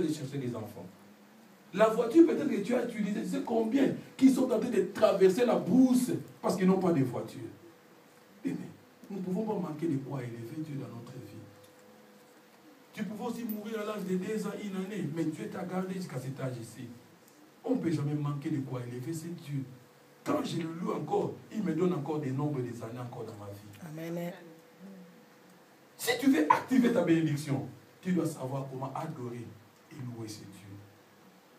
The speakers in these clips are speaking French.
de chercher des enfants. La voiture peut-être que tu as utilisée, tu sais combien qui sont en train de traverser la brousse parce qu'ils n'ont pas de voiture. Mais nous ne pouvons pas manquer de quoi élever Dieu dans notre vie. Tu pouvais aussi mourir à l'âge de 2 ans, 1 année, mais Dieu t'a gardé jusqu'à cet âge ici. On ne peut jamais manquer de quoi élever, c'est Dieu. Quand je le loue encore, il me donne encore des nombres des années encore dans ma vie. Amen. Si tu veux activer ta bénédiction, tu dois savoir comment adorer et louer ce Dieu.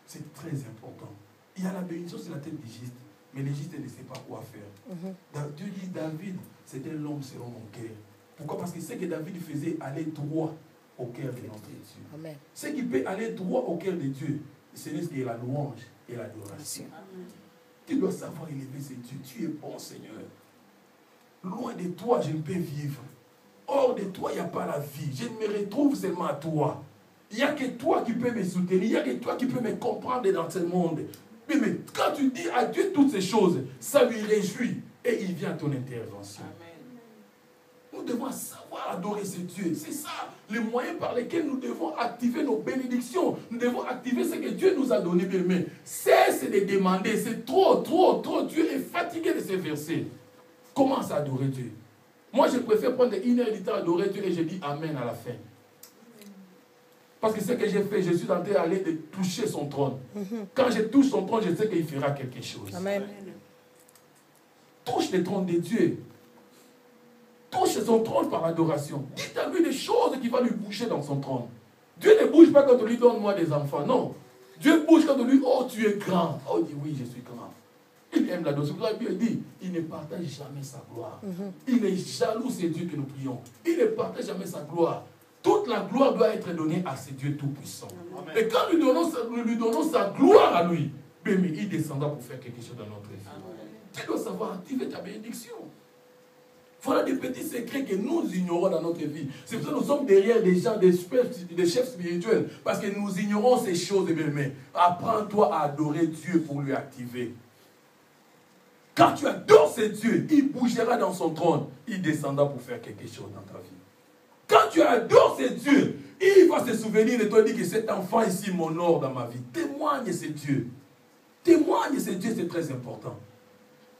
C'est très important. Il y a la bénédiction sur la tête du juste, mais le juste ne sait pas quoi faire. Dieu dit, David, c'était l'homme selon mon cœur. Pourquoi? Parce que ce que David faisait allait droit au cœur de notre Dieu. Amen. Ce qui peut aller droit au cœur de Dieu, ce n'est que la louange et l'adoration. Tu dois savoir élever ce Dieu. Tu es bon, Seigneur. Loin de toi, je ne peux vivre. Hors de toi, il n'y a pas la vie. Je me retrouve seulement à toi. Il n'y a que toi qui peux me soutenir. Il n'y a que toi qui peux me comprendre dans ce monde. Mais quand tu dis à Dieu toutes ces choses, ça lui réjouit. Et il vient à ton intervention. Amen. Nous devons savoir adorer ce Dieu. C'est ça, le moyen par lequel nous devons activer nos bénédictions. Nous devons activer ce que Dieu nous a donné. Mais cesse de demander. C'est trop. Dieu est fatigué de ces versets. Commence à adorer Dieu. Moi, je préfère prendre 1 heure du temps à adorer Dieu et je dis Amen à la fin. Parce que ce que j'ai fait, je suis en train d'aller de toucher son trône. Quand je touche son trône, je sais qu'il fera quelque chose. Amen. Touche le trône de Dieu. Touche son trône par adoration. Dites à lui des choses qui vont lui bouger dans son trône. Dieu ne bouge pas quand on lui donne moi des enfants. Non. Dieu bouge quand on lui dit, oh, tu es grand. Oh, il dit, oui, je suis grand. Il aime l'adoration. La Bible dit, il ne partage jamais sa gloire. Il est jaloux, c'est Dieu que nous prions. Il ne partage jamais sa gloire. Toute la gloire doit être donnée à ce Dieu tout-puissant. Et quand nous lui donnons sa gloire à lui, mais il descendra pour faire quelque chose dans notre vie. Tu dois savoir activer ta bénédiction. Voilà des petits secrets que nous ignorons dans notre vie. C'est pour ça que nous sommes derrière des gens, des chefs spirituels, parce que nous ignorons ces choses. Mais apprends-toi à adorer Dieu pour lui activer. Quand tu adores ce Dieu, il bougera dans son trône. Il descendra pour faire quelque chose dans ta vie. Quand tu adores ce Dieu, il va se souvenir de toi et dire que cet enfant ici m'honore dans ma vie. Témoigne ce Dieu. Témoigne ce Dieu, c'est très important.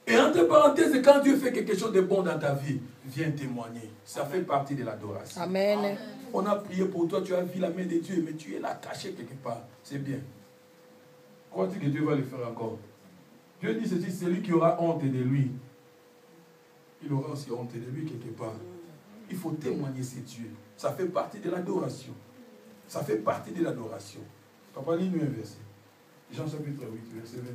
Et entre parenthèses, quand Dieu fait quelque chose de bon dans ta vie, viens témoigner. Ça fait partie de l'adoration. Amen. On a prié pour toi, tu as vu la main de Dieu, mais tu es là caché quelque part. C'est bien. Crois-tu que Dieu va le faire encore? Dieu dit ceci, celui qui aura honte de lui, il aura aussi honte de lui quelque part. Il faut témoigner ces dieux. Ça fait partie de l'adoration. Ça fait partie de l'adoration. Papa, lis-nous un verset. Jean chapitre 8, verset 28.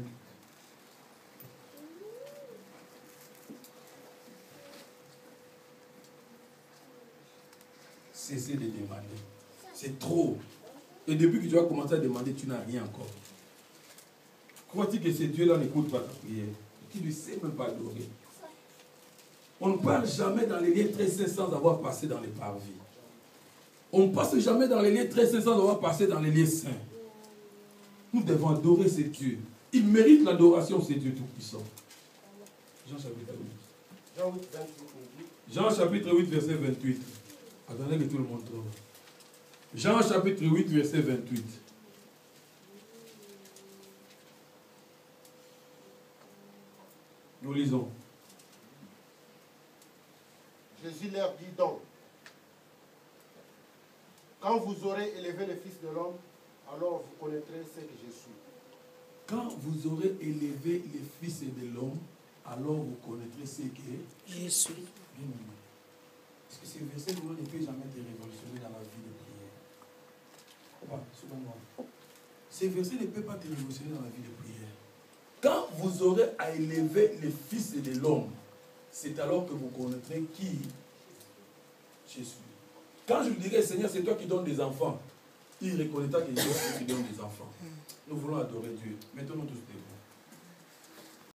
Cessez de demander. C'est trop. Et depuis que tu as commencé à demander, tu n'as rien encore. Crois-tu que ce Dieu-là n'écoute pas ta prière? Tu ne sais même pas adorer. On ne parle jamais dans les lieux très saints sans avoir passé dans les parvis. On ne passe jamais dans les lieux très saints sans avoir passé dans les lieux saints. Nous devons adorer ce Dieu. Il mérite l'adoration, ce Dieu tout-puissant. Jean chapitre 8. Jean chapitre 8, verset 28. Attendez que tout le monde trouve. Jean chapitre 8, verset 28. Nous lisons. Jésus leur dit donc, quand vous aurez élevé le Fils de l'homme, alors vous connaîtrez ce que je suis. Quand vous aurez élevé le Fils de l'homme, alors vous connaîtrez ce que je suis. Parce que ces versets ne peuvent jamais te révolutionner dans la vie de prière. Ces versets ne peuvent pas te révolutionner dans la vie de prière. Quand vous aurez à élever le Fils de l'homme, c'est alors que vous connaîtrez qui je suis. Quand je lui dirai, Seigneur, c'est toi qui donnes des enfants, il reconnaîtra que c'est toi qui donne des enfants. Nous voulons adorer Dieu. Mettons-nous tous debout.